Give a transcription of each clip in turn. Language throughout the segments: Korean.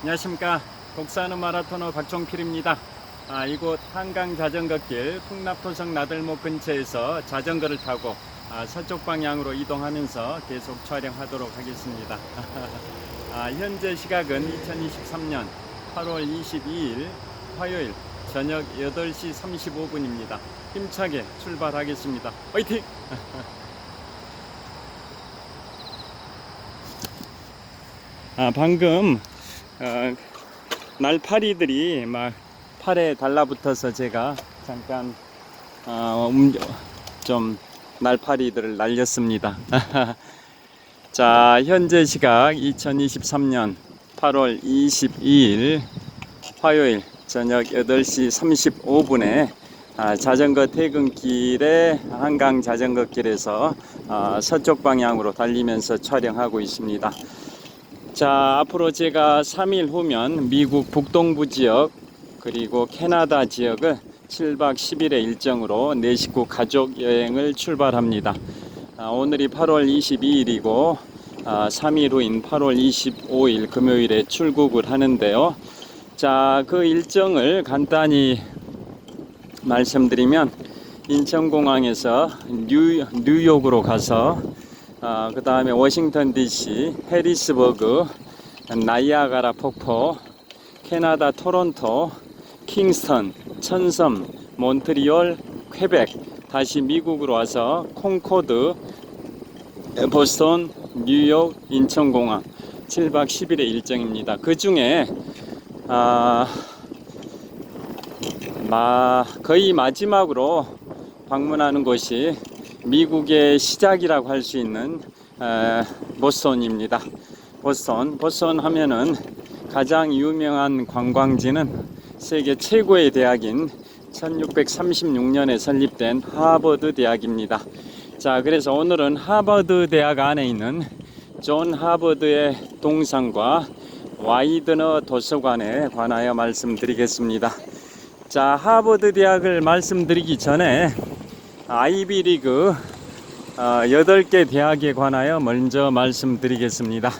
안녕하십니까. 독사하는 마라토너 박종필입니다. 이곳 한강 자전거길 풍납토성 나들목 근처에서 자전거를 타고 서쪽 방향으로 이동하면서 계속 촬영하도록 하겠습니다. 현재 시각은 2023년 8월 22일 화요일 저녁 8시 35분입니다. 힘차게 출발하겠습니다. 화이팅! 방금 날파리들이 막 팔에 달라붙어서 제가 잠깐 좀 날파리들을 날렸습니다. 자, 현재 시각 2023년 8월 22일 화요일 저녁 8시 35분에 자전거 퇴근길에 한강 자전거길에서 서쪽 방향으로 달리면서 촬영하고 있습니다. 자, 앞으로 제가 3일 후면 미국 북동부 지역 그리고 캐나다 지역을 7박 10일의 일정으로 내 식구 가족 여행을 출발합니다. 오늘이 8월 22일이고 3일 후인 8월 25일 금요일에 출국을 하는데요. 자, 그 일정을 간단히 말씀드리면 인천공항에서 뉴욕으로 가서 그 다음에 워싱턴 DC, 해리스버그, 나이아가라 폭포, 캐나다 토론토, 킹스턴, 천섬, 몬트리올, 퀘벡, 다시 미국으로 와서 콩코드, 보스턴, 뉴욕, 인천공항 7박 10일의 일정입니다. 그 중에 거의 마지막으로 방문하는 곳이 미국의 시작이라고 할 수 있는 보스턴입니다. 보스턴 하면은 가장 유명한 관광지는 세계 최고의 대학인 1636년에 설립된 하버드 대학입니다. 자, 그래서 오늘은 하버드 대학 안에 있는 존 하버드의 동상과 와이드너 도서관에 관하여 말씀드리겠습니다. 자, 하버드 대학을 말씀드리기 전에 아이비리그 8개 대학에 관하여 먼저 말씀드리겠습니다.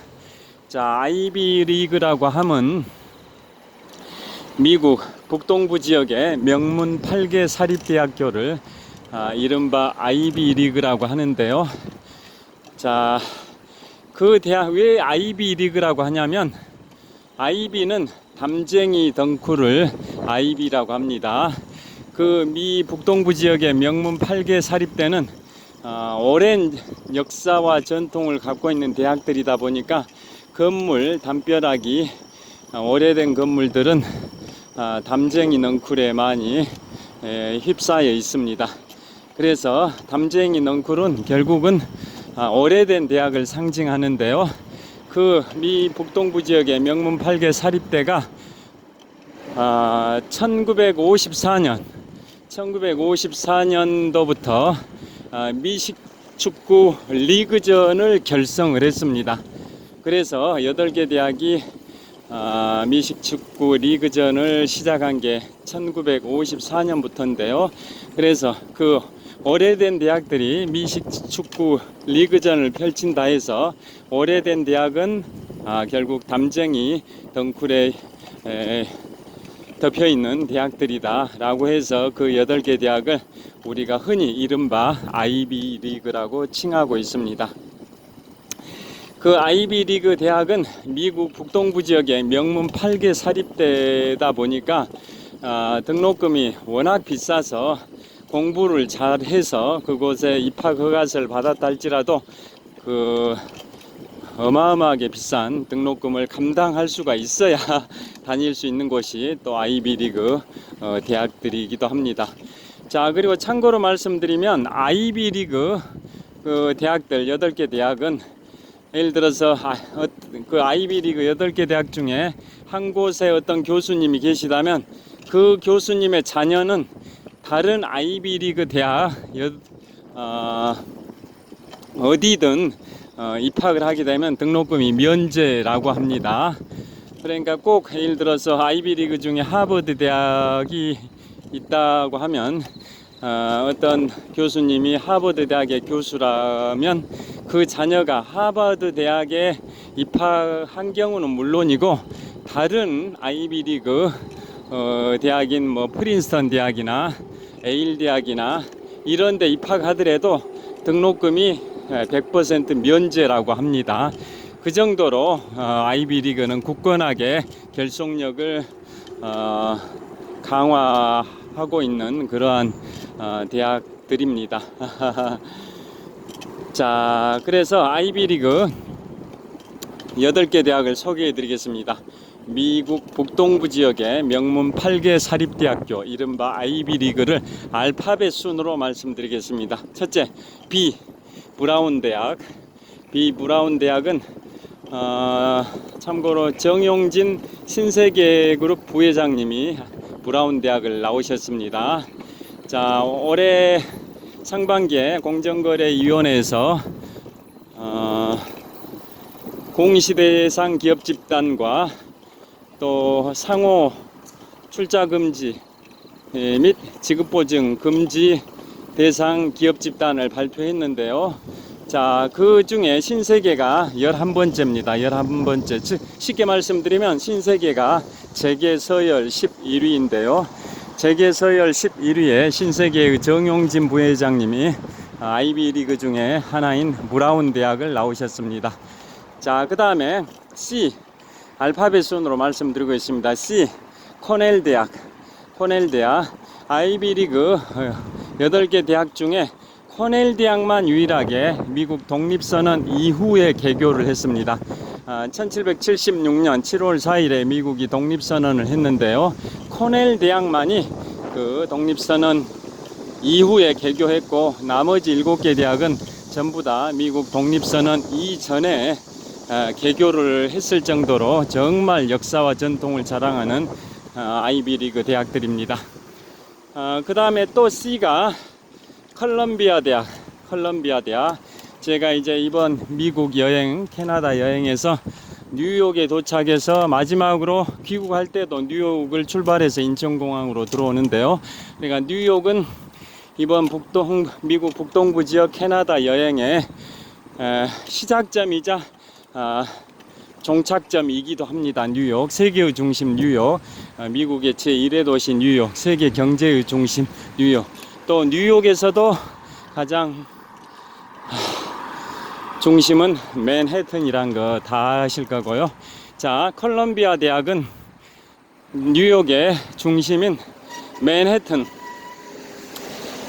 자, 아이비리그라고 하면 미국 북동부 지역의 명문 8개 사립대학교를 이른바 아이비리그라고 하는데요. 자, 그 대학 왜 아이비리그라고 하냐면 아이비는 담쟁이 덩쿨을 아이비라고 합니다. 그 미 북동부 지역의 명문 8개 사립대는 오랜 역사와 전통을 갖고 있는 대학들이다 보니까 건물 담벼락이 오래된 건물들은 담쟁이 넝쿨에 많이 휩싸여 있습니다. 그래서 담쟁이 넝쿨은 결국은 오래된 대학을 상징하는데요. 그 미 북동부 지역의 명문 8개 사립대가 1954년도부터 미식 축구 리그전을 결성을 했습니다. 그래서 8개 대학이 미식 축구 리그전을 시작한 게 1954년부터인데요. 그래서 그 오래된 대학들이 미식 축구 리그전을 펼친다 해서 오래된 대학은 결국 담쟁이 덩쿨에 덮여있는 대학들이다 라고 해서 그 8개 대학을 우리가 흔히 이른바 아이비리그라고 칭하고 있습니다. 그 아이비리그 대학은 미국 북동부 지역의 명문 8개 사립대다 보니까 등록금이 워낙 비싸서 공부를 잘 해서 그곳에 입학 허가서를 받았다 할지라도 그 어마어마하게 비싼 등록금을 감당할 수가 있어야 다닐 수 있는 곳이 또 아이비리그 대학들이기도 합니다. 자, 그리고 참고로 말씀드리면 아이비리그 그 대학들 8개 대학은 예를 들어서 그 아이비리그 8개 대학 중에 한 곳에 어떤 교수님이 계시다면 그 교수님의 자녀는 다른 아이비리그 대학 어디든 입학을 하게 되면 등록금이 면제라고 합니다. 그러니까 꼭 예를 들어서 아이비리그 중에 하버드 대학이 있다고 하면 어떤 교수님이 하버드 대학의 교수라면 그 자녀가 하버드 대학에 입학한 경우는 물론이고 다른 아이비리그 대학인 뭐 프린스턴 대학이나 에일 대학이나 이런 데 입학하더라도 등록금이 100% 면제라고 합니다. 그 정도로 아이비리그는 굳건하게 결속력을 강화하고 있는 그러한 대학들입니다. 자, 그래서 아이비리그 8개 대학을 소개해 드리겠습니다. 미국 북동부 지역의 명문 8개 사립대학교 이른바 아이비리그를 알파벳 순으로 말씀드리겠습니다. 첫째, B 브라운 대학. B 브라운 대학은 참고로 정용진 신세계그룹 부회장님이 브라운 대학을 나오셨습니다. 자, 올해 상반기에 공정거래위원회에서 공시대상 기업 집단과 또 상호 출자 금지 및 지급 보증 금지 대상 기업 집단을 발표했는데요. 자, 그 중에 신세계가 11번째입니다. 11번째. 즉, 쉽게 말씀드리면 신세계가 재계 서열 11위인데요. 재계 서열 11위에 신세계의 정용진 부회장님이 아이비리그 중에 하나인 브라운 대학을 나오셨습니다. 자, 그 다음에 C 알파벳 순으로 말씀드리고 있습니다. C 코넬 대학. 코넬 대학 아이비리그 8개 대학 중에 코넬 대학만 유일하게 미국 독립선언 이후에 개교를 했습니다. 1776년 7월 4일에 미국이 독립선언을 했는데요. 코넬 대학만이 그 독립선언 이후에 개교했고 나머지 7개 대학은 전부 다 미국 독립선언 이전에 개교를 했을 정도로 정말 역사와 전통을 자랑하는 아이비리그 대학들입니다. 그 다음에 또 C가 컬럼비아 대학. 컬럼비아 대학. 제가 이제 이번 미국 여행, 캐나다 여행에서 뉴욕에 도착해서 마지막으로 귀국할 때도 뉴욕을 출발해서 인천공항으로 들어오는데요. 그러니까 뉴욕은 이번 미국 북동부 지역 캐나다 여행의 시작점이자 종착점이기도 합니다. 뉴욕, 세계의 중심 뉴욕, 미국의 제1의 도시 뉴욕, 세계 경제의 중심 뉴욕. 또 뉴욕에서도 가장 중심은 맨해튼이란 거 다 아실 거고요. 자, 컬럼비아 대학은 뉴욕의 중심인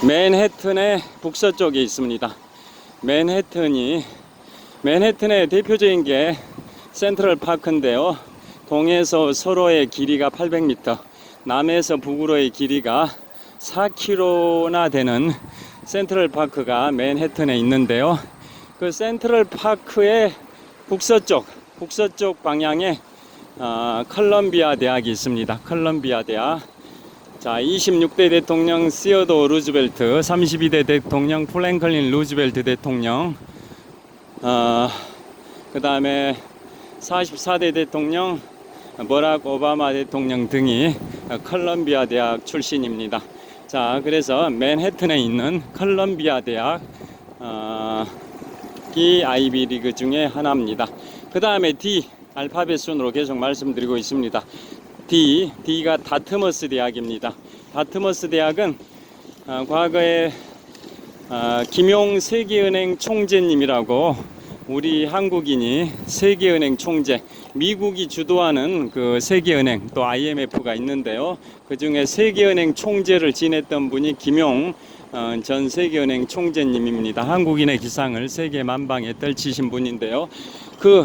맨해튼의 북서쪽에 있습니다. 맨해튼의 대표적인 게 센트럴 파크인데요. 동에서 서로의 길이가 800m, 남에서 북으로의 길이가 4km나 되는 센트럴 파크가 맨해튼에 있는데요. 그 센트럴 파크의 북서쪽 방향에 컬럼비아 대학이 있습니다. 컬럼비아 대학. 자, 26대 대통령 시어도 루즈벨트, 32대 대통령 프랭클린 루즈벨트 대통령, 그 다음에 44대 대통령 버락 오바마 대통령 등이 컬럼비아 대학 출신입니다. 자, 그래서 맨해튼에 있는 컬럼비아 대학이 아이비리그 중에 하나입니다. 그 다음에 D 알파벳 순으로 계속 말씀드리고 있습니다. D가 다트머스 대학입니다. 다트머스 대학은 과거에 김용 세계은행 총재님이라고 우리 한국인이 세계은행 총재, 미국이 주도하는 그 세계은행 또 IMF가 있는데요. 그 중에 세계은행 총재를 지냈던 분이 김용 전 세계은행 총재님입니다. 한국인의 기상을 세계 만방에 떨치신 분인데요. 그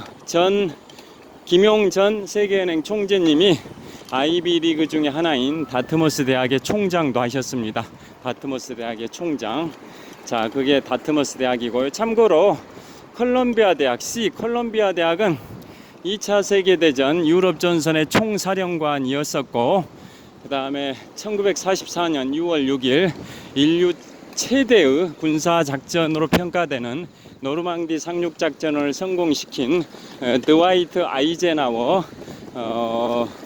김용 전 세계은행 총재님이 아이비리그 중에 하나인 다트머스 대학의 총장도 하셨습니다. 다트머스 대학의 총장. 자, 그게 다트머스 대학이고요. 참고로 컬럼비아 대학, 컬럼비아 대학은 2차 세계대전 유럽 전선의 총사령관이었었고, 그 다음에 1944년 6월 6일 인류 최대의 군사작전으로 평가되는 노르망디 상륙작전을 성공시킨 드와이트 아이젠하워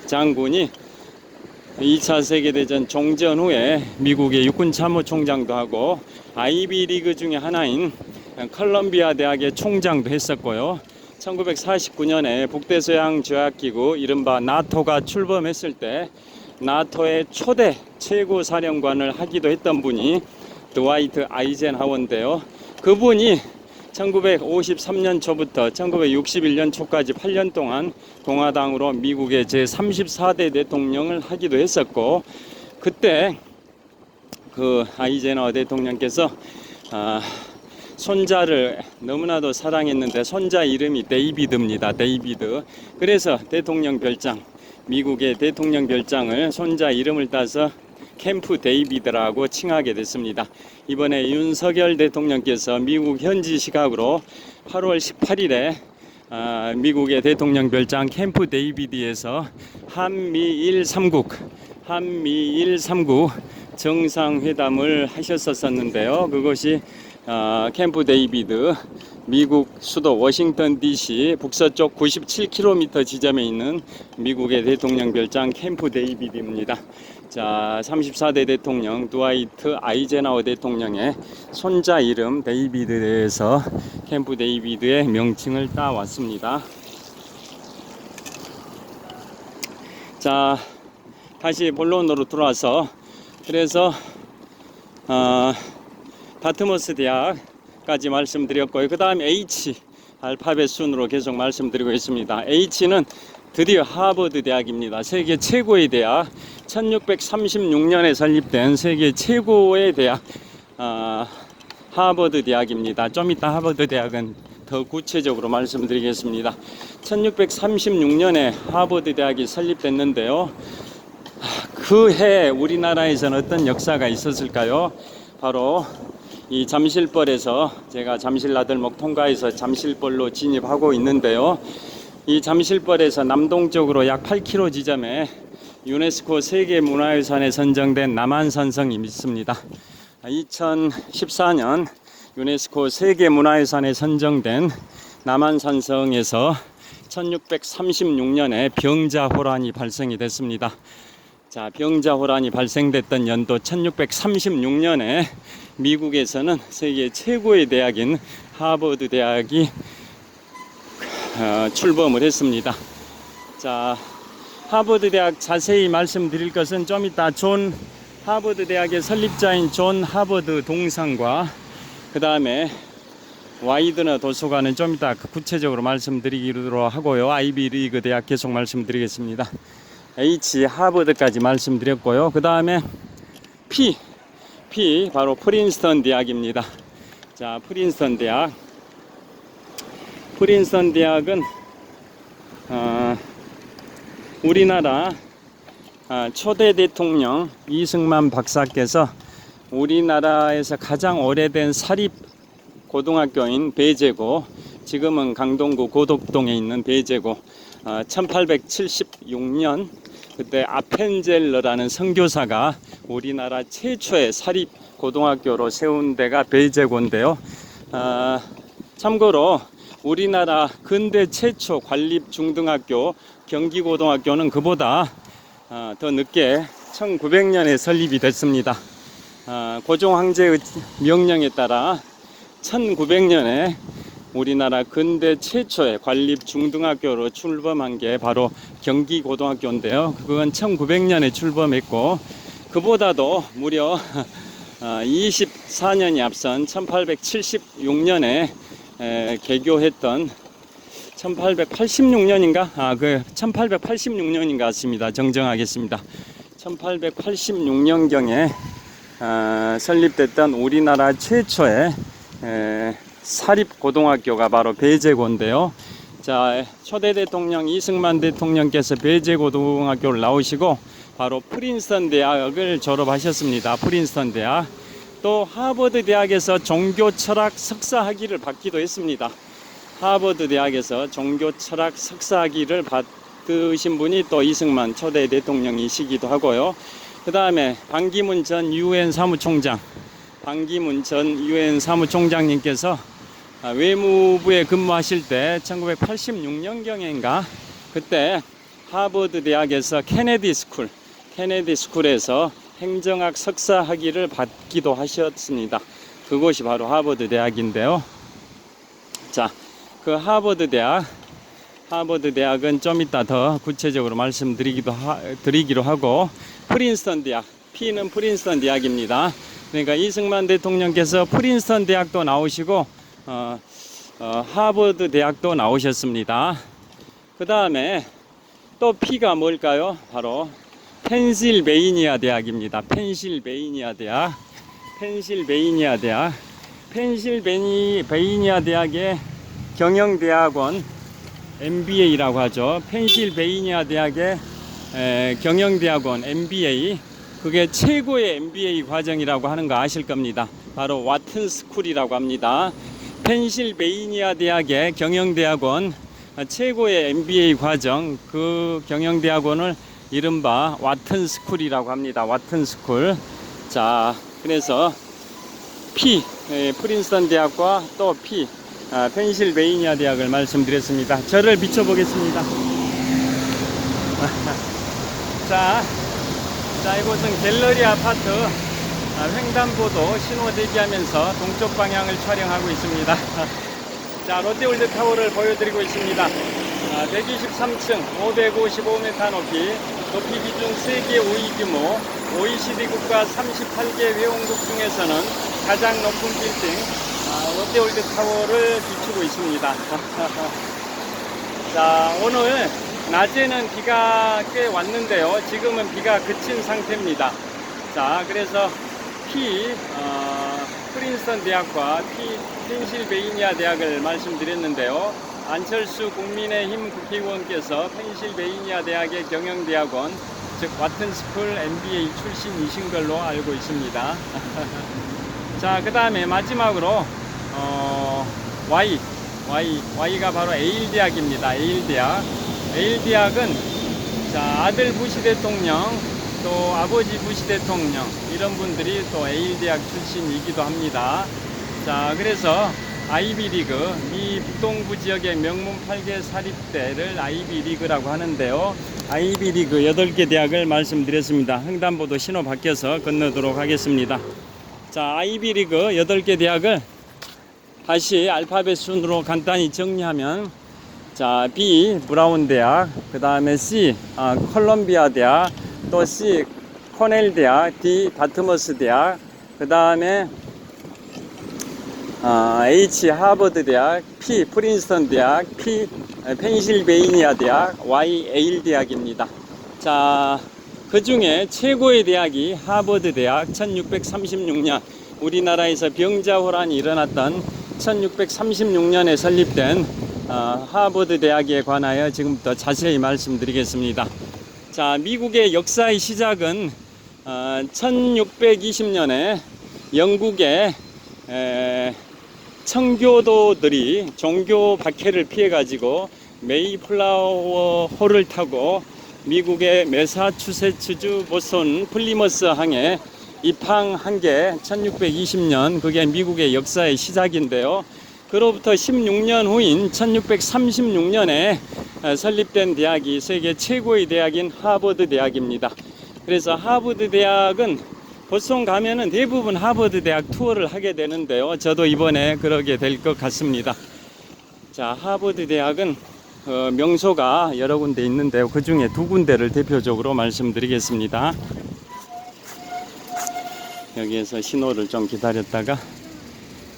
장군이 2차 세계대전 종전 후에 미국의 육군참모총장도 하고 아이비리그 중에 하나인 컬럼비아 대학의 총장도 했었고요. 1949년에 북대서양조약기구 이른바 나토가 출범했을 때 나토의 초대 최고 사령관을 하기도 했던 분이 드와이트 아이젠하워인데요. 그분이 1953년 초부터 1961년 초까지 8년 동안 공화당으로 미국의 제34대 대통령을 하기도 했었고, 그때 그 아이젠하워 대통령께서 손자를 너무나도 사랑했는데 손자 이름이 데이비드입니다. 데이비드. 그래서 대통령 별장, 미국의 대통령 별장을 손자 이름을 따서 캠프 데이비드라고 칭하게 됐습니다. 이번에 윤석열 대통령께서 미국 현지 시각으로 8월 18일에 미국의 대통령 별장 캠프 데이비드에서 한미일 3국 정상회담을 하셨었는데요. 그것이 캠프 데이비드 미국 수도 워싱턴 DC 북서쪽 97km 지점에 있는 미국의 대통령 별장 캠프 데이비드입니다. 자, 34대 대통령 드와이트 아이젠하워 대통령의 손자 이름 데이비드에서 캠프 데이비드의 명칭을 따왔습니다. 자, 다시 본론으로 들어와서, 그래서 다트머스 대학까지 말씀드렸고요. 그 다음 H 알파벳 순으로 계속 말씀드리고 있습니다. H는 드디어 하버드 대학입니다. 세계 최고의 대학, 1636년에 설립된 세계 최고의 대학 하버드 대학입니다. 좀 이따 하버드 대학은 더 구체적으로 말씀드리겠습니다. 1636년에 하버드 대학이 설립됐는데요. 그 해 우리나라에서는 어떤 역사가 있었을까요? 바로 이 잠실벌에서, 제가 잠실나들목 통과해서 잠실벌로 진입하고 있는데요. 이 잠실벌에서 남동쪽으로 약 8km 지점에 유네스코 세계문화유산에 선정된 남한산성이 있습니다. 2014년 유네스코 세계문화유산에 선정된 남한산성에서 1636년에 병자호란이 발생이 됐습니다. 자, 병자호란이 발생됐던 연도 1636년에 미국에서는 세계 최고의 대학인 하버드 대학이 출범을 했습니다. 자, 하버드 대학 자세히 말씀드릴 것은 좀 이따 하버드 대학의 설립자인 존 하버드 동상과 그 다음에 와이드너 도서관은 좀 이따 구체적으로 말씀드리기로 하고요. 아이비 리그 대학 계속 말씀드리겠습니다. H 하버드까지 말씀드렸고요. 그 다음에 P 바로 프린스턴 대학입니다. 자, 프린스턴 대학은 우리나라 초대 대통령 이승만 박사께서 우리나라에서 가장 오래된 사립 고등학교인 배제고, 지금은 강동구 고덕동에 있는 배제고, 1876년 그때 아펜젤러라는 선교사가 우리나라 최초의 사립 고등학교로 세운 데가 배제고인데요. 참고로 우리나라 근대 최초 관립 중등학교 경기고등학교는 그보다 더 늦게 1900년에 설립이 됐습니다. 고종 황제의 명령에 따라 1900년에 우리나라 근대 최초의 관립 중등학교로 출범한 게 바로 경기고등학교인데요. 그건 1900년에 출범했고, 그보다도 무려 24년이 앞선 1876년에 개교했던 1886년인가? 1886년인 것 같습니다. 정정하겠습니다. 1886년경에 설립됐던 우리나라 최초의 사립고등학교가 바로 배제고인데요. 자, 초대 대통령 이승만 대통령께서 배제고등학교를 나오시고 바로 프린스턴 대학을 졸업하셨습니다. 프린스턴 대학. 또 하버드 대학에서 종교철학 석사학위를 받기도 했습니다. 하버드 대학에서 종교철학 석사학위를 받으신 분이 또 이승만 초대 대통령이시기도 하고요. 그 다음에 반기문 전 유엔 사무총장님께서 외무부에 근무하실 때 1986년경인가 그때 하버드 대학에서 케네디 스쿨에서 행정학 석사 학위를 받기도 하셨습니다. 그곳이 바로 하버드 대학인데요. 자, 그 하버드 대학은 좀 이따 더 구체적으로 드리기로 하고, 프린스턴 대학, P는 프린스턴 대학입니다. 그러니까 이승만 대통령께서 프린스턴 대학도 나오시고 하버드 대학도 나오셨습니다. 그 다음에 또 P가 뭘까요? 바로 펜실베이니아 대학입니다. 펜실베이니아 대학의 경영대학원 MBA라고 하죠. 펜실베이니아 대학의 경영대학원 MBA, 그게 최고의 MBA 과정이라고 하는 거 아실 겁니다. 바로 와튼 스쿨이라고 합니다. 펜실베이니아 대학의 경영대학원 최고의 MBA 과정, 그 경영대학원을 이른바 와튼 스쿨이라고 합니다. 와튼 스쿨. 자, 그래서 P, 프린스턴 대학과 또 P, 펜실베이니아 대학을 말씀드렸습니다. 저를 비춰보겠습니다. 자, 이곳은 갤러리 아파트 횡단보도 신호 대기하면서 동쪽 방향을 촬영하고 있습니다. 자, 롯데월드 타워를 보여드리고 있습니다. 123층 555m 높이 기준 세계 5위 규모 OECD 국가 38개 회원국 중에서는 가장 높은 빌딩 롯데월드 타워를 비추고 있습니다. 자, 오늘 낮에는 비가 꽤 왔는데요. 지금은 비가 그친 상태입니다. 자, 그래서 프린스턴 대학과 펜실베이니아 대학을 말씀드렸는데요. 안철수 국민의힘 국회의원께서 펜실베이니아 대학의 경영대학원, 즉 와튼스쿨 MBA 출신이신 걸로 알고 있습니다. 자, 그 다음에 마지막으로 Y가 바로 에일대학입니다. 에일대학은 자, 아들 부시 대통령, 또 아버지 부시 대통령, 이런 분들이 또 에일대학 출신이기도 합니다. 자, 그래서 아이비리그, 미 북동부 지역의 명문 8개 사립대를 아이비리그라고 하는데요. 아이비리그 8개 대학을 말씀드렸습니다. 횡단보도 신호 바뀌어서 건너도록 하겠습니다. 자, 아이비리그 8개 대학을 다시 알파벳 순으로 간단히 정리하면, 자, B 브라운 대학, 그 다음에 C 컬럼비아 대학, 또 C 코넬 대학, D 다트머스 대학, 그 다음에 H 하버드 대학, P 프린스턴 대학, P 펜실베이니아 대학, Y 에일 대학입니다. 자, 그 중에 최고의 대학이 하버드 대학, 1636년 우리나라에서 병자호란이 일어났던 1636년에 설립된 하버드 대학에 관하여 지금부터 자세히 말씀드리겠습니다. 자, 미국의 역사의 시작은 1620년에 영국의 청교도들이 종교 박해를 피해 가지고 메이플라워 호를 타고 미국의 매사추세츠주 보스턴 플리머스 항에 입항한 게 1620년, 그게 미국의 역사의 시작인데요. 그로부터 16년 후인 1636년에 설립된 대학이 세계 최고의 대학인 하버드 대학입니다. 그래서 하버드 대학은 보통 가면은 대부분 하버드 대학 투어를 하게 되는데요. 저도 이번에 그러게 될 것 같습니다. 자, 하버드 대학은 명소가 여러 군데 있는데요. 그 중에 두 군데를 대표적으로 말씀드리겠습니다. 여기에서 신호를 좀 기다렸다가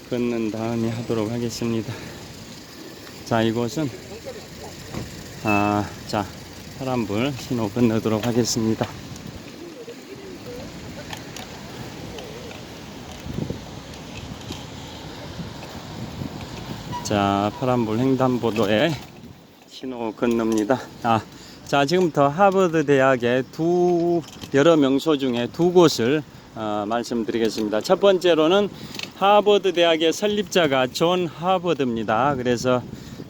걷는 다음에 하도록 하겠습니다. 자, 이곳은 자, 파란불 신호 건너도록 하겠습니다. 자, 파란불 횡단보도에 신호 건넙니다. 자, 지금부터 하버드 대학의 여러 명소 중에 두 곳을 말씀드리겠습니다. 첫 번째로는 하버드 대학의 설립자가 존 하버드입니다. 그래서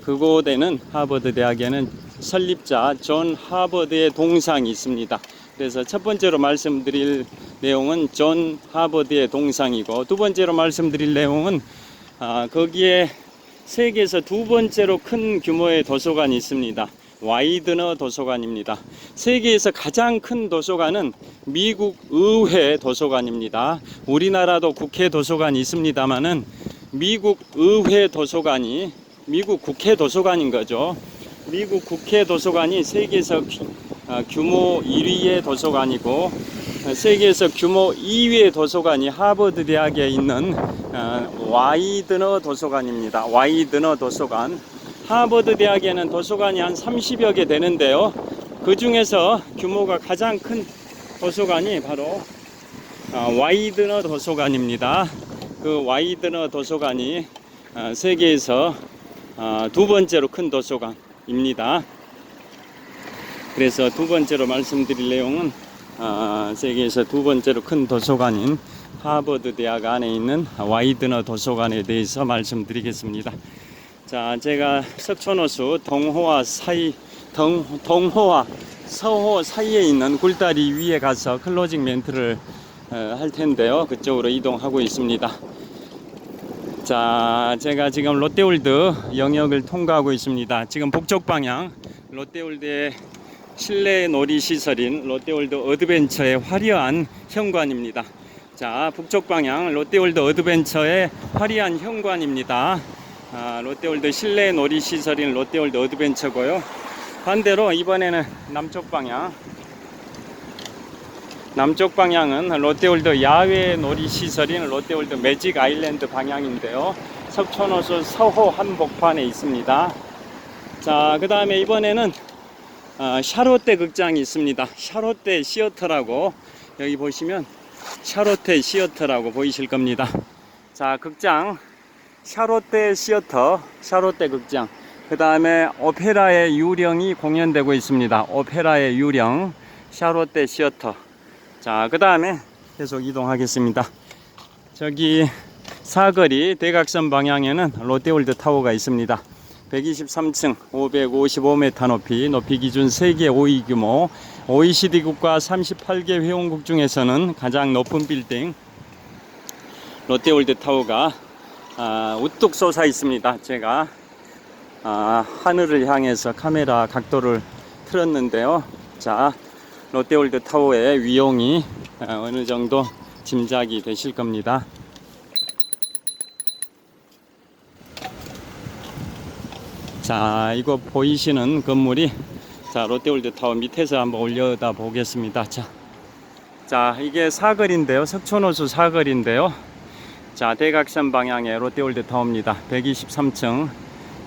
그곳에는 하버드 대학에는 설립자 존 하버드의 동상이 있습니다. 그래서 첫 번째로 말씀드릴 내용은 존 하버드의 동상이고, 두 번째로 말씀드릴 내용은 거기에 세계에서 두 번째로 큰 규모의 도서관이 있습니다. 와이드너 도서관입니다. 세계에서 가장 큰 도서관은 미국 의회 도서관입니다. 우리나라도 국회 도서관이 있습니다만은 미국 의회 도서관이 미국 국회 도서관인 거죠. 미국 국회 도서관이 세계에서 규모 1위의 도서관이고, 세계에서 규모 2위의 도서관이 하버드 대학에 있는 와이드너 도서관입니다. 와이드너 도서관. 하버드 대학에는 도서관이 한 30여 개 되는데요. 그 중에서 규모가 가장 큰 도서관이 바로 와이드너 도서관입니다. 그 와이드너 도서관이 세계에서 두 번째로 큰 도서관입니다. 그래서 두 번째로 말씀드릴 내용은 세계에서 두 번째로 큰 도서관인 하버드 대학 안에 있는 와이드너 도서관에 대해서 말씀드리겠습니다. 자, 제가 석촌호수 동호와 서호 사이에 있는 굴다리 위에 가서 클로징 멘트를 할 텐데요. 그쪽으로 이동하고 있습니다. 자, 제가 지금 롯데월드 영역을 통과하고 있습니다. 지금 북쪽 방향 롯데월드의 실내 놀이 시설인 롯데월드 어드벤처의 화려한 현관입니다. 자, 북쪽 방향 롯데월드 어드벤처의 화려한 현관입니다. 롯데월드 실내 놀이 시설인 롯데월드 어드벤처고요. 반대로 이번에는 남쪽 방향은 롯데월드 야외 놀이 시설인 롯데월드 매직 아일랜드 방향인데요. 석촌호수 서호 한복판에 있습니다. 자, 그 다음에 이번에는 샤롯데 극장이 있습니다. 샤롯데 시어터라고, 여기 보시면 샤롯데 시어터라고 보이실 겁니다. 자, 극장 샤롯데 시어터, 샤롯데 극장. 그 다음에 오페라의 유령이 공연되고 있습니다. 오페라의 유령, 샤롯데 시어터. 자, 그 다음에 계속 이동하겠습니다. 저기 사거리 대각선 방향에는 롯데월드 타워가 있습니다. 123층 555m 높이 기준 세계 5위 규모, OECD 국가 38개 회원국 중에서는 가장 높은 빌딩 롯데월드 타워가 우뚝 솟아 있습니다. 제가 하늘을 향해서 카메라 각도를 틀었는데요. 자, 롯데월드 타워의 위용이 어느 정도 짐작이 되실 겁니다. 자, 이거 보이시는 건물이 롯데월드 타워 밑에서 한번 올려다 보겠습니다. 자, 이게 사거리인데요. 석촌호수 사거리인데요. 자, 대각선 방향의 롯데월드 타워입니다. 123층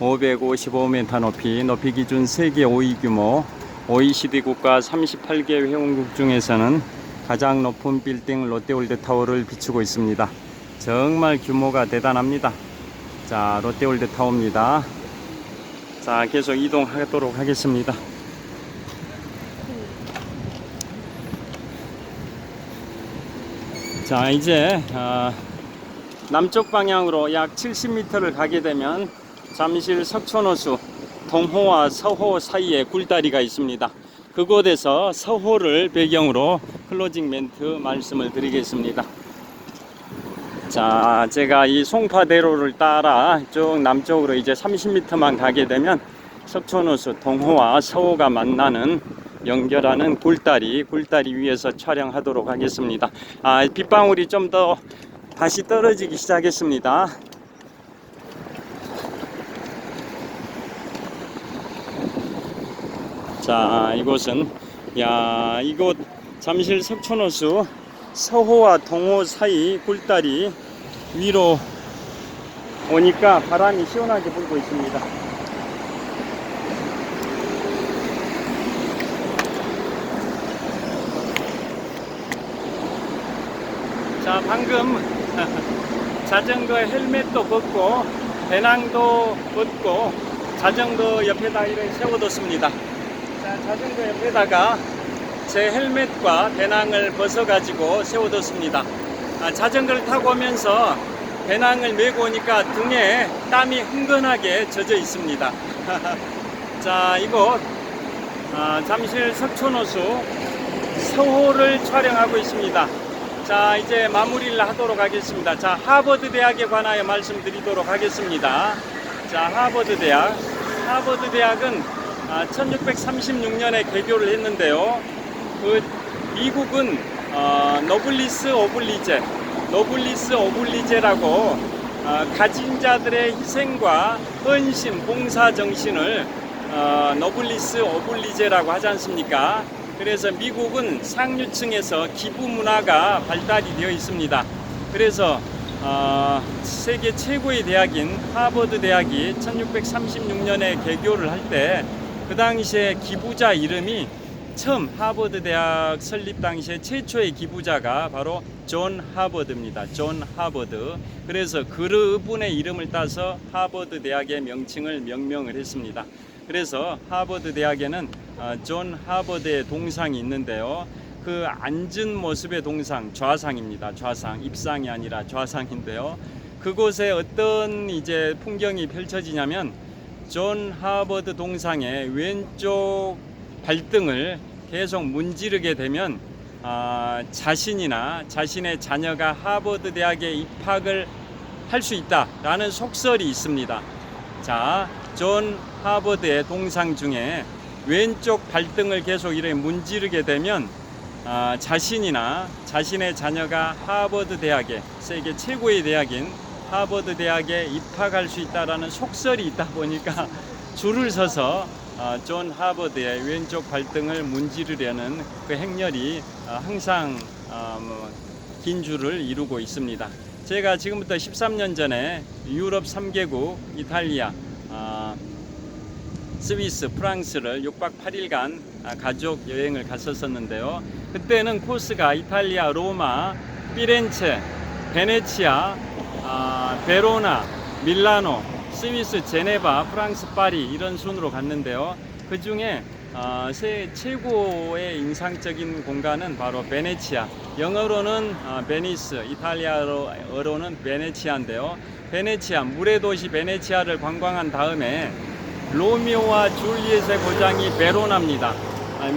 555m 높이 기준 세계 5위 규모, OECD 국가 38개 회원국 중에서는 가장 높은 빌딩 롯데월드 타워를 비추고 있습니다. 정말 규모가 대단합니다. 자, 롯데월드 타워입니다. 자, 계속 이동하도록 하겠습니다. 자, 이제 남쪽 방향으로 약 70m를 가게 되면 잠실 석촌호수 동호와 서호 사이에 굴다리가 있습니다. 그곳에서 서호를 배경으로 클로징 멘트 말씀을 드리겠습니다. 자, 제가 이 송파대로를 따라 쭉 남쪽으로 이제 30m만 가게 되면 석촌호수 동호와 서호가 만나는 연결하는 굴다리 위에서 촬영하도록 하겠습니다. 빗방울이 좀 더 다시 떨어지기 시작했습니다. 자, 이곳은 이곳 잠실 석촌호수 서호와 동호 사이 굴다리 위로 오니까 바람이 시원하게 불고 있습니다. 자, 방금 자전거 헬멧도 벗고 배낭도 벗고 자전거 옆에다 이렇게 세워뒀습니다. 자, 자전거 옆에다가 제 헬멧과 배낭을 벗어가지고 세워뒀습니다. 자전거를 타고 오면서 배낭을 메고 오니까 등에 땀이 흥건하게 젖어 있습니다. 자, 이곳 잠실 석촌호수 서호를 촬영하고 있습니다. 자, 이제 마무리를 하도록 하겠습니다. 자, 하버드 대학에 관하여 말씀드리도록 하겠습니다. 자, 하버드 대학은 1636년에 개교를 했는데요. 그 미국은 노블리스 오블리제라고 가진 자들의 희생과 헌신, 봉사 정신을 노블리스 오블리제라고 하지 않습니까? 그래서 미국은 상류층에서 기부 문화가 발달이 되어 있습니다. 그래서 세계 최고의 대학인 하버드 대학이 1636년에 개교를 할 때 그 당시에 기부자 이름이 처음 하버드 대학 설립 당시에 최초의 기부자가 바로 존 하버드입니다. 존 하버드. 그래서 그분의 이름을 따서 하버드 대학의 명칭을 명명을 했습니다. 그래서 하버드 대학에는 존 하버드의 동상이 있는데요. 그 앉은 모습의 동상, 좌상입니다. 좌상, 입상이 아니라 좌상인데요. 그곳에 어떤 이제 풍경이 펼쳐지냐면 존 하버드 동상의 왼쪽 발등을 계속 문지르게 되면 자신이나 자신의 자녀가 하버드 대학에 입학을 할 수 있다라는 속설이 있습니다. 자, 존 하버드의 동상 중에 왼쪽 발등을 계속 이렇게 문지르게 되면 자신이나 자신의 자녀가 하버드 대학에, 세계 최고의 대학인 하버드 대학에 입학할 수 있다라는 속설이 있다 보니까 줄을 서서 존 하버드의 왼쪽 발등을 문지르려는 그 행렬이 항상 긴 줄을 이루고 있습니다. 제가 지금부터 13년 전에 유럽 3개국, 이탈리아, 스위스, 프랑스를 6박 8일간 가족 여행을 갔었는데요. 그때는 코스가 이탈리아 로마, 피렌체, 베네치아, 베로나, 밀라노, 스위스 제네바, 프랑스 파리 이런 순으로 갔는데요. 그 중에 최고의 인상적인 공간은 바로 베네치아, 영어로는 베니스, 이탈리아어로는 베네치아인데요. 베네치아, 물의 도시 베네치아를 관광한 다음에 로미오와 줄리엣의 고장이 베로나입니다.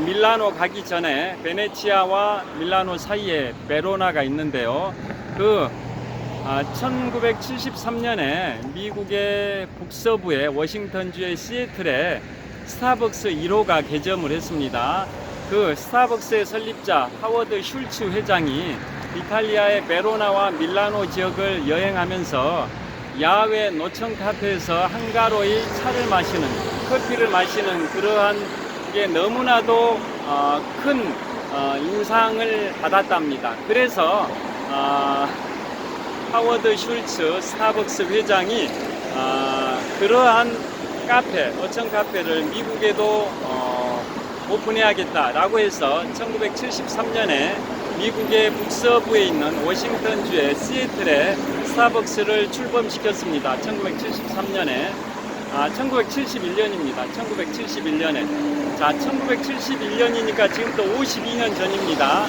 밀라노 가기 전에 베네치아와 밀라노 사이에 베로나가 있는데요. 1973년에 미국의 북서부의 워싱턴주의 시애틀에 스타벅스 1호가 개점을 했습니다. 그 스타벅스의 설립자 하워드 슐츠 회장이 이탈리아의 베로나와 밀라노 지역을 여행하면서 야외 노천 카페에서 한가로이 차를 마시는, 커피를 마시는 그러한 게 너무나도 큰 인상을 받았답니다. 그래서 하워드 슐츠 스타벅스 회장이 그러한 카페, 노천 카페를 미국에도 오픈해야겠다라고 해서 1973년에 미국의 북서부에 있는 워싱턴주의 시애틀에 스타벅스를 출범시켰습니다. 1973년에 1971년입니다. 1971년에. 자, 1971년이니까 지금부터 52년 전입니다.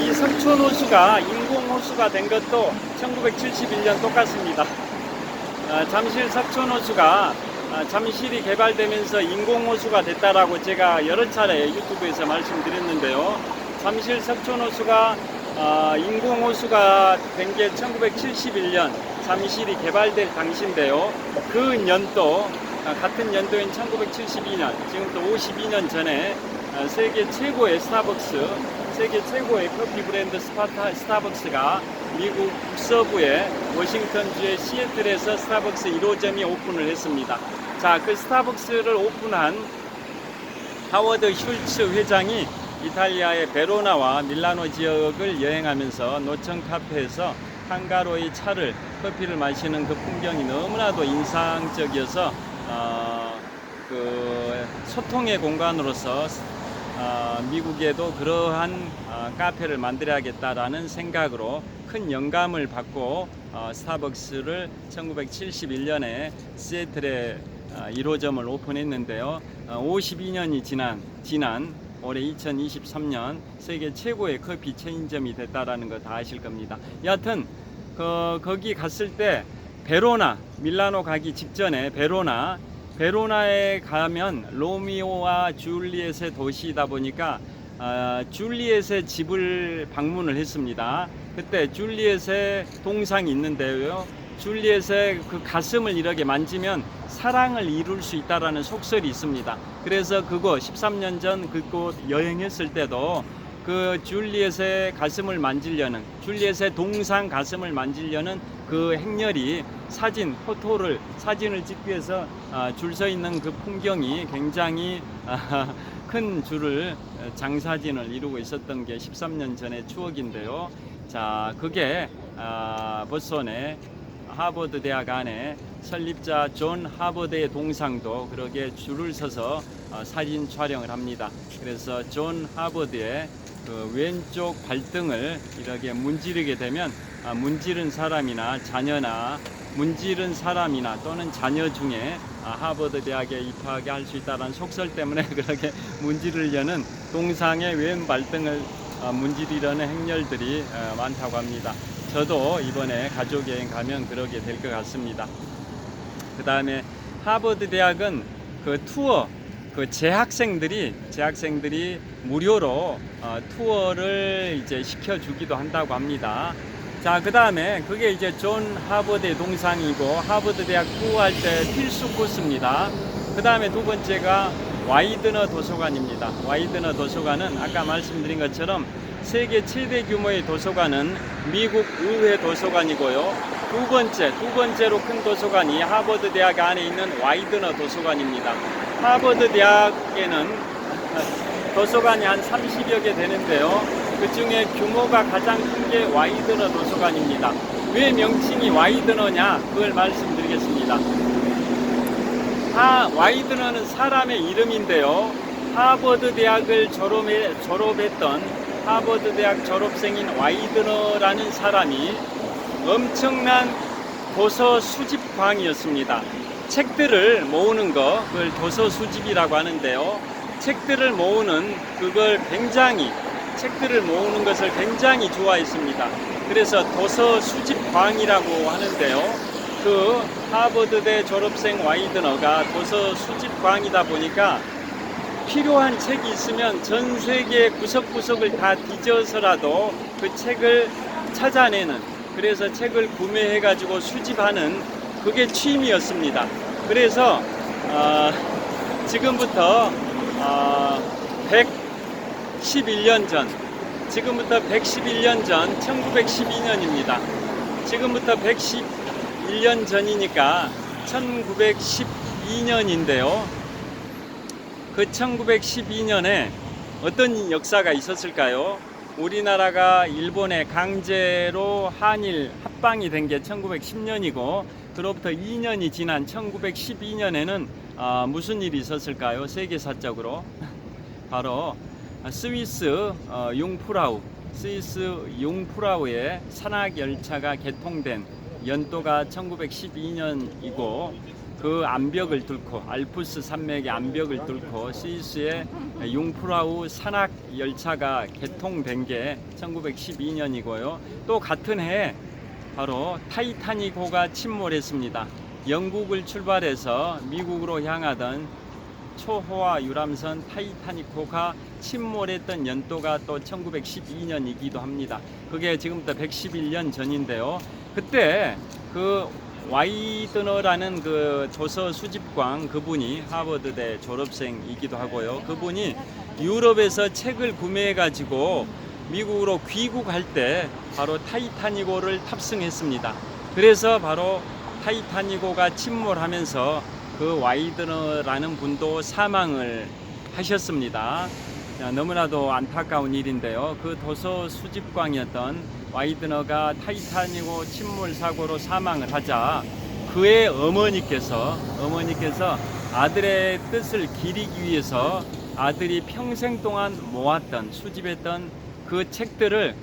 이 석촌호수가 인공호수가 된 것도 1971년 똑같습니다. 잠실 석촌호수가 잠실이 개발되면서 인공호수가 됐다라고 제가 여러 차례 유튜브에서 말씀드렸는데요. 잠실 석촌호수가 인공호수가 된 게 1971년 잠실이 개발될 당시인데요. 그 연도, 같은 연도인 1972년, 지금부터 52년 전에 세계 최고의 스타벅스, 세계 최고의 커피 브랜드 스타벅스가 미국 북서부의 워싱턴주의 시애틀에서 스타벅스 1호점이 오픈을 했습니다. 자, 그 스타벅스를 오픈한 하워드 슐츠 회장이 이탈리아의 베로나와 밀라노 지역을 여행하면서 노천 카페에서 한가로이 커피를 마시는 그 풍경이 너무나도 인상적이어서 그 소통의 공간으로서 미국에도 그러한 카페를 만들어야겠다라는 생각으로 큰 영감을 받고 스타벅스를 1971년에 시애틀에 1호점을 오픈했는데요. 52년이 지난 올해 2023년 세계 최고의 커피 체인점이 됐다라는 거 다 아실 겁니다. 여하튼 거기 갔을 때 베로나, 밀라노 가기 직전에 베로나에 가면 로미오와 줄리엣의 도시이다 보니까 줄리엣의 집을 방문을 했습니다. 그때 줄리엣의 동상이 있는데요. 줄리엣의 그 가슴을 이렇게 만지면 사랑을 이룰 수 있다라는 속설이 있습니다. 그래서 그곳 13년 전 그곳 여행했을 때도 그 줄리엣의 가슴을 만지려는, 줄리엣의 동상 가슴을 만지려는 그 행렬이 포토를 사진을 찍기 위해서 줄 서 있는 그 풍경이 굉장히 큰 줄을 장사진을 이루고 있었던 게 13년 전의 추억인데요. 자, 그게 보스턴의 하버드 대학 안에 설립자 존 하버드의 동상도 그렇게 줄을 서서 사진 촬영을 합니다. 그래서 존 하버드의 그 왼쪽 발등을 이렇게 문지르게 되면 문지른 사람이나 또는 자녀 중에 하버드 대학에 입학하게 할 수 있다는 속설 때문에 그렇게 문지르려는 동상의 왼 발등을 문지르려는 행렬들이 많다고 합니다. 저도 이번에 가족 여행 가면 그러게 될 것 같습니다. 그 다음에 하버드 대학은 그 투어, 그 재학생들이 무료로 투어를 이제 시켜주기도 한다고 합니다. 자, 그 다음에 그게 이제 존 하버드의 동상이고 하버드 대학 투어할 때 필수 코스입니다. 그 다음에 두 번째가 와이드너 도서관입니다. 와이드너 도서관은 아까 말씀드린 것처럼 세계 최대 규모의 도서관은 미국 의회 도서관이고요. 두 번째로 큰 도서관이 하버드 대학 안에 있는 와이드너 도서관입니다. 하버드 대학에는 도서관이 한 30여 개 되는데요. 그 중에 규모가 가장 큰 게 와이드너 도서관입니다. 왜 명칭이 와이드너냐? 그걸 말씀드리겠습니다. 와이드너는 사람의 이름인데요. 하버드 대학을 졸업했던 하버드 대학 졸업생인 와이드너라는 사람이 엄청난 도서 수집광이었습니다. 책들을 모으는 그걸 도서 수집이라고 하는데요. 책들을 모으는 것을 굉장히 좋아했습니다. 그래서 도서 수집광이라고 하는데요. 그 하버드대 졸업생 와이드너가 도서 수집광이다 보니까 필요한 책이 있으면 전 세계 구석구석을 다 뒤져서라도 그 책을 찾아내는, 그래서 책을 구매해 가지고 수집하는 그게 취미였습니다. 그래서 지금부터 111년 전 1912년입니다. 지금부터 111년 전이니까 1912년인데요. 그 1912년에 어떤 역사가 있었을까요? 우리나라가 일본에 강제로 한일 합방이 된 게 1910년이고 그로부터 2년이 지난 1912년에는 무슨 일이 있었을까요? 세계사적으로 바로 스위스 융프라우의 산악열차가 개통된 연도가 1912년이고 그 암벽을 뚫고 알프스 산맥의 암벽을 뚫고 스위스의 융프라우 산악열차가 개통된 게 1912년이고요. 또 같은 해 바로 타이타닉호가 침몰했습니다. 영국을 출발해서 미국으로 향하던 초호화 유람선 타이타닉호가 침몰했던 연도가 또 1912년이기도 합니다. 그게 지금부터 111년 전인데요. 그때 그 와이드너라는 그 도서 수집광, 그분이 하버드대 졸업생이기도 하고요. 그분이 유럽에서 책을 구매해 가지고 미국으로 귀국할 때 바로 타이타닉호를 탑승했습니다. 그래서 바로 타이타닉호가 침몰하면서 그 와이드너라는 분도 사망을 하셨습니다. 너무나도 안타까운 일인데요. 그 도서 수집광이었던 와이드너가 타이타닉호 침몰 사고로 사망을 하자 그의 어머니께서 아들의 뜻을 기리기 위해서 아들이 평생 동안 모았던 수집했던 그 책들을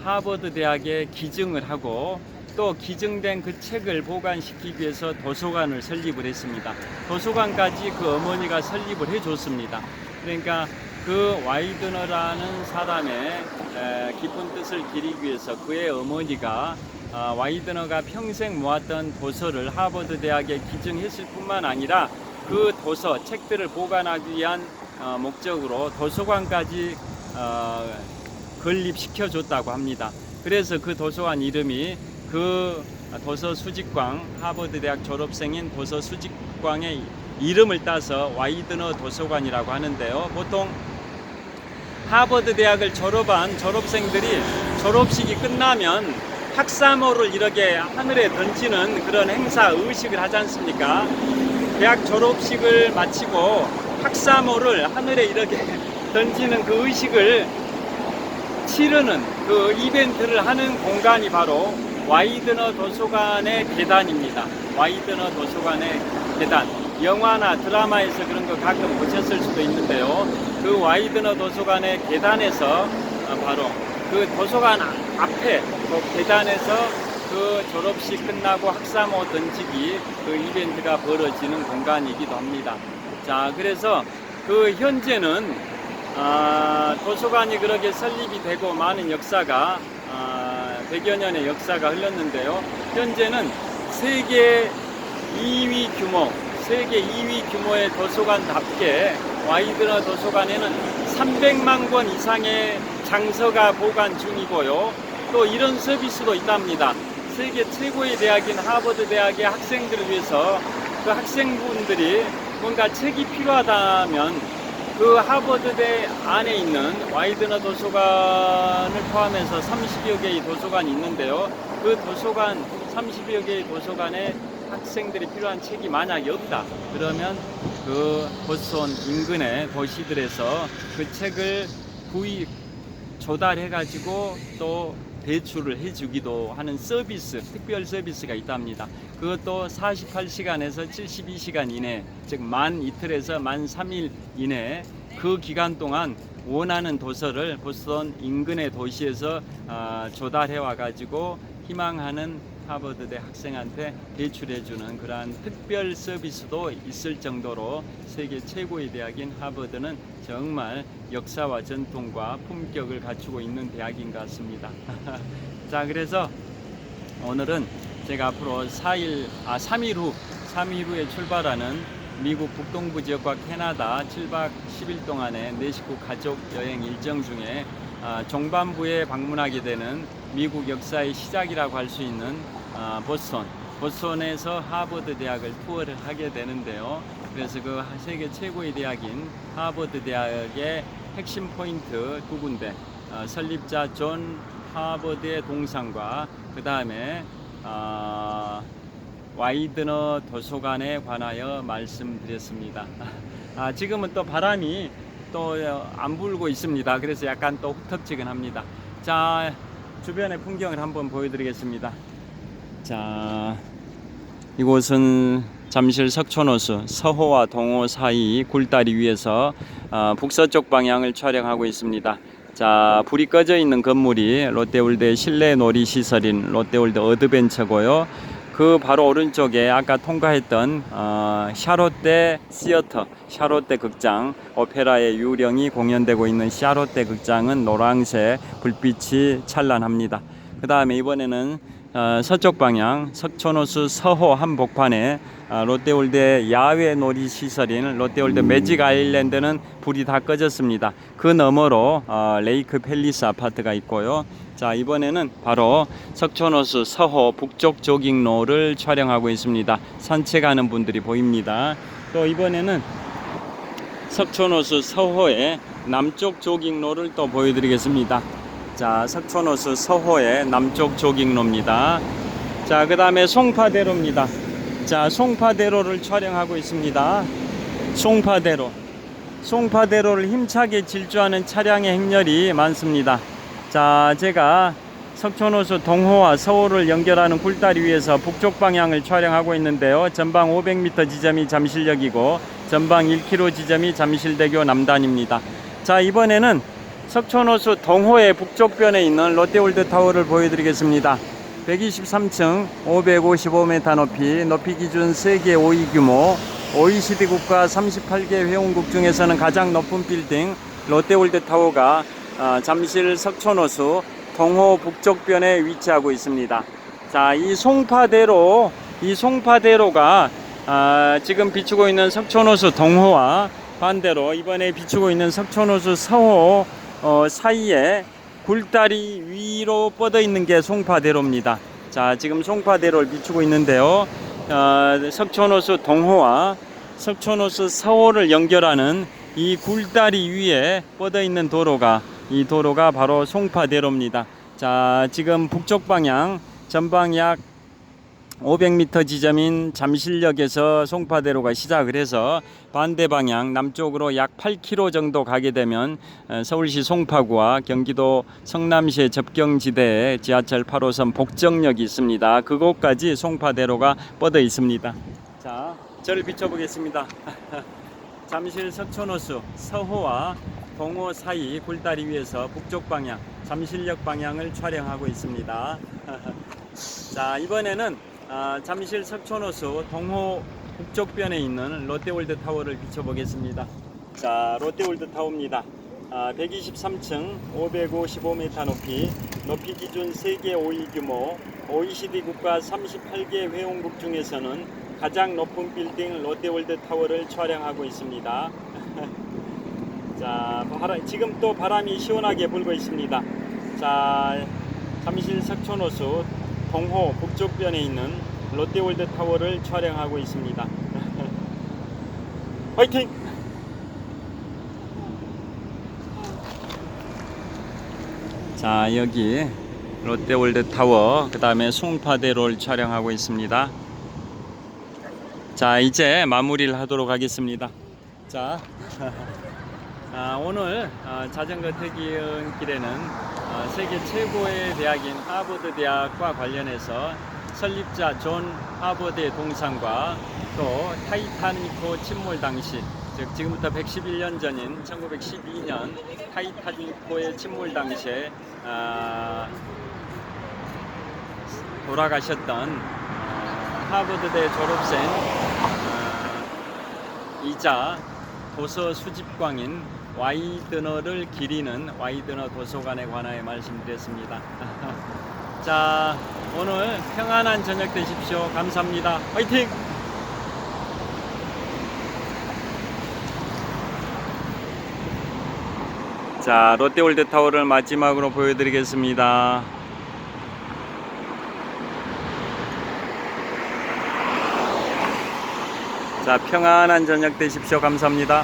하버드 대학에 기증을 하고 또 기증된 그 책을 보관시키기 위해서 도서관을 설립을 했습니다. 도서관까지 그 어머니가 설립을 해줬습니다. 그러니까 그 와이드너라는 사람의 깊은 뜻을 기리기 위해서 그의 어머니가 와이드너가 평생 모았던 도서를 하버드 대학에 기증했을 뿐만 아니라 그 도서, 책들을 보관하기 위한 목적으로 도서관까지 건립시켜줬다고 합니다. 그래서 그 도서관 이름이 그 도서 수집광, 하버드 대학 졸업생인 도서 수집광의 이름을 따서 와이드너 도서관이라고 하는데요. 보통 하버드 대학을 졸업한 졸업생들이 졸업식이 끝나면 학사모를 이렇게 하늘에 던지는 그런 행사 의식을 하지 않습니까? 대학 졸업식을 마치고 학사모를 하늘에 이렇게 던지는 그 의식을 치르는 그 이벤트를 하는 공간이 바로 와이드너 도서관의 계단입니다. 와이드너 도서관의 계단. 영화나 드라마에서 그런 거 가끔 보셨을 수도 있는데요. 그 와이드너 도서관의 계단에서 바로 그 도서관 앞에 그 계단에서 그 졸업식 끝나고 학사모 던지기 그 이벤트가 벌어지는 공간이기도 합니다. 자, 그래서 그 현재는 도서관이 그렇게 설립이 되고 많은 역사가 100여 년의 역사가 흘렀는데요. 현재는 세계 2위 규모의 도서관답게 와이드너 도서관에는 300만 권 이상의 장서가 보관 중이고요. 또 이런 서비스도 있답니다. 세계 최고의 대학인 하버드 대학의 학생들을 위해서 그 학생분들이 뭔가 책이 필요하다면 그 하버드대 안에 있는 와이드너 도서관을 포함해서 30여 개의 도서관이 있는데요. 그 도서관 30여 개의 도서관에 학생들이 필요한 책이 만약에 없다 그러면 그 보스턴 인근의 도시들에서 그 책을 조달해 가지고 또 대출을 해주기도 하는 서비스, 특별 서비스가 있답니다. 그것도 48시간에서 72시간 이내, 즉 만 이틀에서 만 3일 이내 그 기간 동안 원하는 도서를 보스턴 인근의 도시에서 조달해 와가지고 희망하는 하버드대 학생한테 대출해주는 그러한 특별 서비스도 있을 정도로 세계 최고의 대학인 하버드는 정말 역사와 전통과 품격을 갖추고 있는 대학인 것 같습니다. 자, 그래서 오늘은 제가 앞으로 3일 후에 출발하는 미국 북동부 지역과 캐나다 7박 10일 동안의 내 식구 가족 여행 일정 중에 종반부에 방문하게 되는 미국 역사의 시작이라고 할 수 있는 보스턴에서 하버드 대학을 투어를 하게 되는데요. 그래서 그 세계 최고의 대학인 하버드 대학의 핵심 포인트 두 군데, 설립자 존 하버드의 동상과 그 다음에 와이드너 도서관에 관하여 말씀드렸습니다. 지금은 또 바람이 또 안 불고 있습니다. 그래서 약간 또 후텁지근합니다. 자, 주변의 풍경을 한번 보여드리겠습니다. 자, 이곳은 잠실 석촌호수 서호와 동호 사이 굴다리 위에서 북서쪽 방향을 촬영하고 있습니다. 자, 불이 꺼져 있는 건물이 롯데월드 실내 놀이시설인 롯데월드 어드벤처고요. 그 바로 오른쪽에 아까 통과했던 샤롯데 시어터, 샤롯데 극장, 오페라의 유령이 공연되고 있는 샤롯데 극장은 노란색 불빛이 찬란합니다. 그 다음에 이번에는 서쪽 방향 석촌호수 서호 한복판에 롯데월드 야외 놀이시설인 롯데월드 매직 아일랜드는 불이 다 꺼졌습니다. 그 너머로 레이크 팰리스 아파트가 있고요. 자, 이번에는 바로 석촌호수 서호 북쪽 조깅로를 촬영하고 있습니다. 산책하는 분들이 보입니다. 또 이번에는 석촌호수 서호의 남쪽 조깅로를 또 보여드리겠습니다. 자, 석촌호수 서호의 남쪽 조깅로입니다. 자, 그 다음에 송파대로입니다. 자, 송파대로를 촬영하고 있습니다. 송파대로를 힘차게 질주하는 차량의 행렬이 많습니다. 자, 제가 석촌호수 동호와 서호를 연결하는 굴다리 위에서 북쪽 방향을 촬영하고 있는데요. 전방 500m 지점이 잠실역이고 전방 1km 지점이 잠실대교 남단입니다. 자, 이번에는 석촌호수 동호의 북쪽변에 있는 롯데월드 타워를 보여드리겠습니다. 123층 555m 높이 기준 세계 5위 규모 OECD 국가 38개 회원국 중에서는 가장 높은 빌딩 롯데월드 타워가 잠실 석촌호수 동호 북쪽변에 위치하고 있습니다. 자, 이 송파대로가 지금 비추고 있는 석촌호수 동호와 반대로 이번에 비추고 있는 석촌호수 서호 사이에 굴다리 위로 뻗어 있는 게 송파대로입니다. 자, 지금 송파대로를 비추고 있는데요. 석촌호수 동호와 석촌호수 서호를 연결하는 이 굴다리 위에 뻗어 있는 이 도로가 바로 송파대로입니다. 자, 지금 북쪽 방향 전방 약 500m 지점인 잠실역에서 송파대로가 시작을 해서 반대 방향 남쪽으로 약 8km 정도 가게 되면 서울시 송파구와 경기도 성남시의 접경지대에 지하철 8호선 복정역이 있습니다. 그곳까지 송파대로가 뻗어 있습니다. 자, 저를 비춰보겠습니다. 잠실 석촌호수 서호와 동호 사이 굴다리 위에서 북쪽 방향 잠실역 방향을 촬영하고 있습니다. 자, 이번에는 잠실 석촌호수 동호 북쪽변에 있는 롯데월드타워를 비춰보겠습니다. 자, 롯데월드타워입니다. 123층 555m 높이 기준 세계 5위 규모 OECD 국가 38개 회원국 중에서는 가장 높은 빌딩 롯데월드타워를 촬영하고 있습니다. 자, 지금 또 바람이 시원하게 불고 있습니다. 자, 잠실 석촌호수 동호 북쪽변에 있는 롯데월드타워를 촬영하고 있습니다. 화이팅! 자, 여기 롯데월드타워 그 다음에 송파대로를 촬영하고 있습니다. 자, 이제 마무리를 하도록 하겠습니다. 자, 오늘 자전거 퇴근길에는 세계 최고의 대학인 하버드 대학과 관련해서 설립자 존 하버드의 동상과 또 타이타닉호 침몰 당시, 즉 지금부터 111년 전인 1912년 타이타닉호의 침몰 당시에 돌아가셨던 하버드대 졸업생 이자 도서 수집광인 와이드너를 기리는 와이드너 도서관에 관하여 말씀드렸습니다. 자, 오늘 평안한 저녁 되십시오. 감사합니다. 화이팅! 자, 롯데월드타워를 마지막으로 보여드리겠습니다. 자, 평안한 저녁 되십시오. 감사합니다.